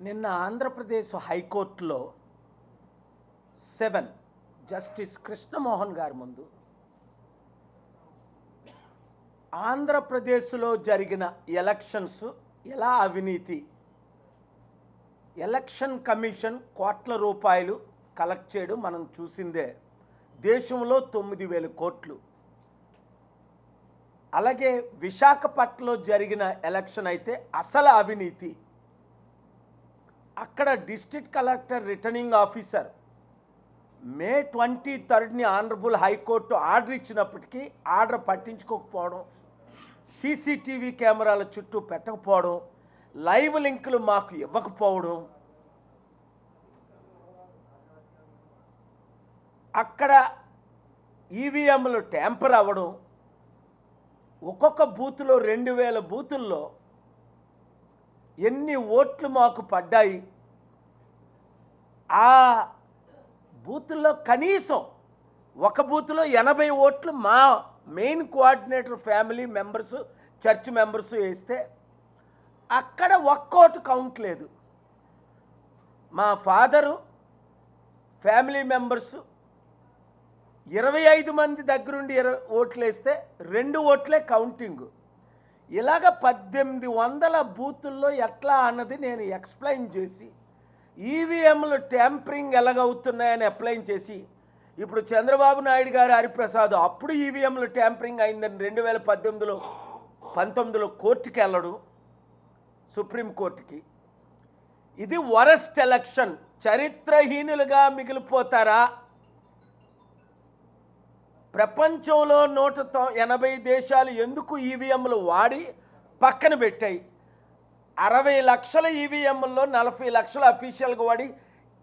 నిన్న ఆంధ్రప్రదేశ్ హైకోర్టులో 7 జస్టిస్ కృష్ణమోహన్ గారి ముందు ఆంధ్రప్రదేశ్లో జరిగిన ఎలక్షన్స్ ఎలా అవినీతి, ఎలక్షన్ కమిషన్ కోట్ల రూపాయలు కలెక్ట్ చేయడం మనం చూసిందే. దేశంలో 9,000 కోట్లు. అలాగే విశాఖపట్నంలో జరిగిన ఎలక్షన్ అయితే అసలు అవినీతి. అక్కడ డిస్ట్రిక్ట్ కలెక్టర్ రిటర్నింగ్ ఆఫీసర్ మే 23 ఆనరబుల్ హైకోర్టు ఆర్డర్ ఇచ్చినప్పటికీ ఆర్డర్ పట్టించుకోకపోవడం, సీసీటీవీ కెమెరాల చుట్టూ పెట్టకపోవడం, లైవ్ లింకులు మాకు ఇవ్వకపోవడం, అక్కడ ఈవీఎంలు ట్యాంపర్ అవ్వడం, ఒక్కొక్క బూత్లో 2,000 బూతుల్లో ఎన్ని ఓట్లు మాకు పడ్డాయి, ఆ బూతుల్లో కనీసం ఒక బూత్లో 80 ఓట్లు మా main coordinator family members, church members వేస్తే అక్కడ ఒక్క ఓటు కౌంట్ లేదు. మా ఫాదరు ఫ్యామిలీ మెంబర్స్ 25 మంది దగ్గరుండి 20 ఓట్లు వేస్తే 2 ఓట్లే కౌంటింగ్. ఇలాగ 1800 బూతుల్లో ఎట్లా అన్నది నేను ఎక్స్ప్లెయిన్ చేసి, ఈవీఎంలు ట్యాంపరింగ్ ఎలాగవుతున్నాయని అప్లైన్ చేసి, ఇప్పుడు చంద్రబాబు నాయుడు గారు, హరిప్రసాద్ అప్పుడు ఈవీఎంలు ట్యాంపరింగ్ అయిందని 2019లో కోర్టుకి వెళ్ళడం, సుప్రీంకోర్టుకి. ఇది వరస్ట్ ఎలక్షన్. చరిత్రహీనులుగా మిగిలిపోతారా? ప్రపంచంలో 180 దేశాలు ఎందుకు ఈవీఎంలు వాడి పక్కన పెట్టాయి? 60 లక్షల ఈవీఎంల్లో 40 లక్షల అఫీషియల్గా వాడి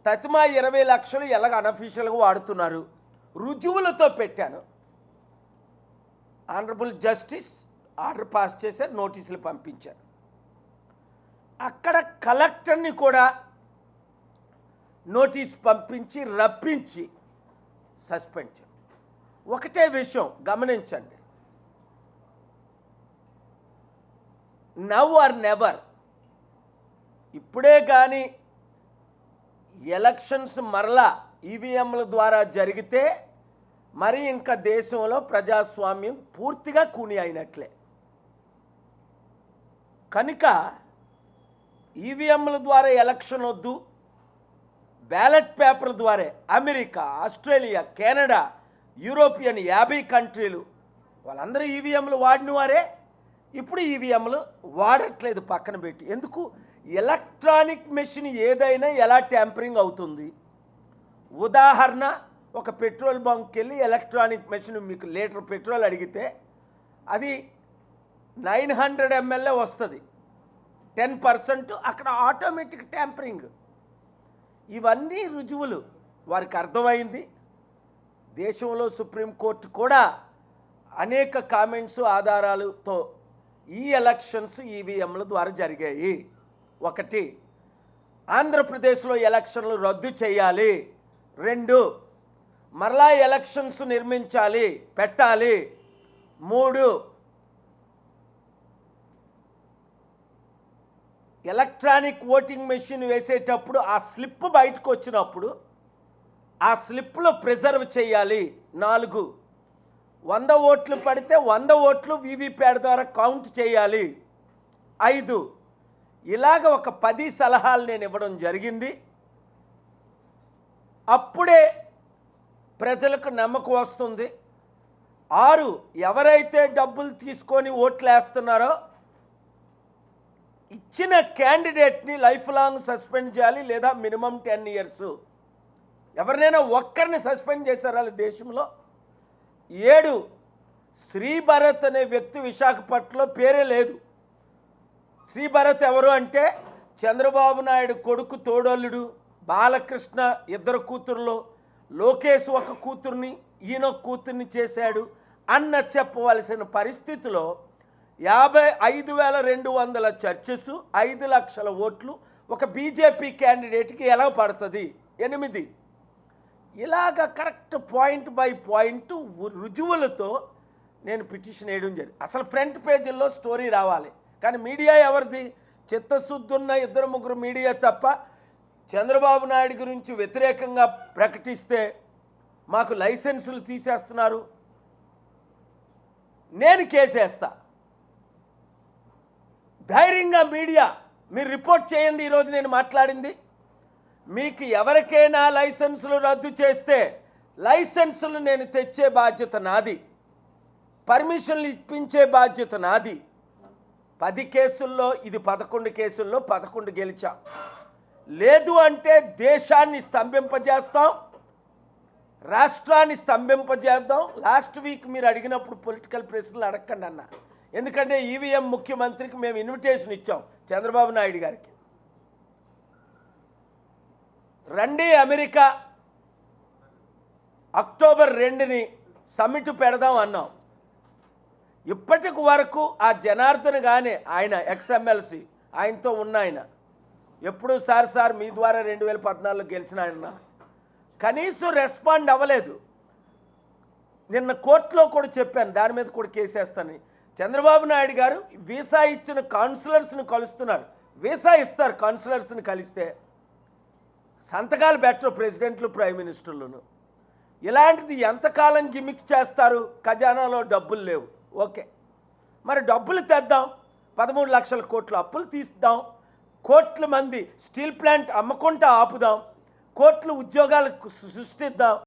తతిమా 20 లక్షలు ఎలాగ అనఫీషియల్గా వాడుతున్నారు? రుజువులతో పెట్టాను. ఆనరబుల్ జస్టిస్ ఆర్డర్ పాస్ చేశారు, నోటీసులు పంపించారు. అక్కడ కలెక్టర్ని కూడా నోటీస్ పంపించి రప్పించి సస్పెండ్ చేశారు. ఒకటే విషయం గమనించండి, నవ్ ఆర్ నెవర్. ఇప్పుడే కానీ ఎలక్షన్స్ మరలా ఈవీఎంల ద్వారా జరిగితే మరి ఇంకా దేశంలో ప్రజాస్వామ్యం పూర్తిగా కూని అయినట్లే. కనుక ఈవీఎంల ద్వారా ఎలక్షన్ వద్దు, బ్యాలెట్ పేపర్ల ద్వారా అమెరికా, ఆస్ట్రేలియా, కెనడా, యూరోపియన్ 50 కంట్రీలు వాళ్ళందరూ ఈవీఎంలు వాడిన వారే. ఇప్పుడు ఈవీఎంలు వాడట్లేదు పక్కన పెట్టి. ఎందుకు? ఎలక్ట్రానిక్ మెషిన్ ఏదైనా ఎలా ట్యాంపరింగ్ అవుతుంది? ఉదాహరణ, ఒక పెట్రోల్ బంక్కి వెళ్ళి ఎలక్ట్రానిక్ మెషిన్ మీకు లీటర్ పెట్రోల్ అడిగితే అది 900 ml వస్తుంది, 10% అక్కడ ఆటోమేటిక్ ట్యాంపరింగ్. ఇవన్నీ రుజువులు వారికి అర్థమైంది. దేశంలో సుప్రీంకోర్టు కూడా అనేక కామెంట్స్ ఆధారాలతో ఈ ఎలక్షన్స్ ఈవీఎంల ద్వారా జరిగాయి. 1, ఆంధ్రప్రదేశ్లో ఎలక్షన్లు రద్దు చేయాలి. 2, మరలా ఎలక్షన్స్ నిర్మించాలి, పెట్టాలి. 3, ఎలక్ట్రానిక్ ఓటింగ్ మెషిన్ వేసేటప్పుడు ఆ స్లిప్ బయటకు వచ్చినప్పుడు ఆ స్లిప్లో ప్రిజర్వ్ చేయాలి. 4, 100 ఓట్లు పడితే 100 ఓట్లు వీవీప్యాట్ ద్వారా కౌంట్ చేయాలి. 5, ఇలాగ ఒక 10 సలహాలు నేను ఇవ్వడం జరిగింది. అప్పుడే ప్రజలకు నమ్మకం వస్తుంది. 6, ఎవరైతే డబ్బులు తీసుకొని ఓట్లు వేస్తున్నారో ఇచ్చిన క్యాండిడేట్ని లైఫ్ లాంగ్ సస్పెండ్ చేయాలి, లేదా మినిమం 10 years. ఎవరినైనా ఒక్కరిని సస్పెండ్ చేశారా దేశంలో? 7, శ్రీభరత్ అనే వ్యక్తి విశాఖపట్నంలో పేరే లేదు. శ్రీభరత్ ఎవరు అంటే చంద్రబాబు నాయుడు కొడుకు తోడల్లుడు, బాలకృష్ణ 2 కూతుర్లో లోకేష్ ఒక కూతుర్ని, ఈయన కూతుర్ని చేశాడు అన్న చెప్పవలసిన పరిస్థితిలో 55,200 చర్చెస్, 5 లక్షల ఓట్లు ఒక బీజేపీ క్యాండిడేట్కి ఎలా పడుతుంది? 8. ఇలాగ కరెక్ట్ పాయింట్ బై పాయింట్ రుజువులతో నేను పిటిషన్ వేయడం జరిగింది. అసలు ఫ్రంట్ పేజీల్లో స్టోరీ రావాలి, కానీ మీడియా ఎవరిది? చిత్తశుద్ధున్న 2-3 మీడియా తప్ప. చంద్రబాబు నాయుడు గురించి వ్యతిరేకంగా ప్రకటిస్తే మాకు లైసెన్సులు తీసేస్తున్నారు, నేను కేసేస్తా. ధైర్యంగా మీడియా మీరు రిపోర్ట్ చేయండి. ఈరోజు నేను మాట్లాడింది, మీకు ఎవరికైనా లైసెన్సులు రద్దు చేస్తే లైసెన్సులు నేను తెచ్చే బాధ్యత నాది, పర్మిషన్లు ఇప్పించే బాధ్యత నాది. 10 కేసుల్లో ఇది 11 కేసుల్లో 11 గెలిచాం. లేదు అంటే దేశాన్ని స్తంభింపజేస్తాం, రాష్ట్రాన్ని స్తంభింపజేద్దాం. లాస్ట్ వీక్ మీరు అడిగినప్పుడు పొలిటికల్ ప్రశ్నలు అడగండి అన్న, ఎందుకంటే ఈవీఎం ముఖ్యమంత్రికి మేము ఇన్విటేషన్ ఇచ్చాం చంద్రబాబు నాయుడు గారికి, రండి అమెరికా అక్టోబర్ 2ని సమ్మిట్ పెడదాం అన్నాం. ఇప్పటి వరకు ఆ జనార్దన్ గానే ఆయన ఎక్స్ఎమ్మెల్సీ ఆయనతో ఉన్న ఆయన ఎప్పుడు సార్ మీ ద్వారా 2014లో గెలిచిన ఆయన కనీసం రెస్పాండ్ అవ్వలేదు. నిన్న కోర్టులో కూడా చెప్పాను, దాని మీద కూడా కేసేస్తానని. చంద్రబాబు నాయుడు గారు వీసా ఇచ్చిన కౌన్సిలర్స్ని కలుస్తున్నారు. వీసా ఇస్తారు కౌన్సిలర్స్ని కలిస్తే, సంతకాలు పెట్టరు ప్రెసిడెంట్లు ప్రైమ్ మినిస్టర్లను. ఇలాంటిది ఎంతకాలం గిమిక్ చేస్తారు? ఖజానాలో డబ్బులు లేవు, ఓకే, మరి డబ్బులు తెద్దాం, 13 లక్షల కోట్ల అప్పులు తీద్దాం, కోట్ల మంది స్టీల్ ప్లాంట్ అమ్మకుండా ఆపుదాం, కోట్ల ఉద్యోగాలు సృష్టిద్దాం.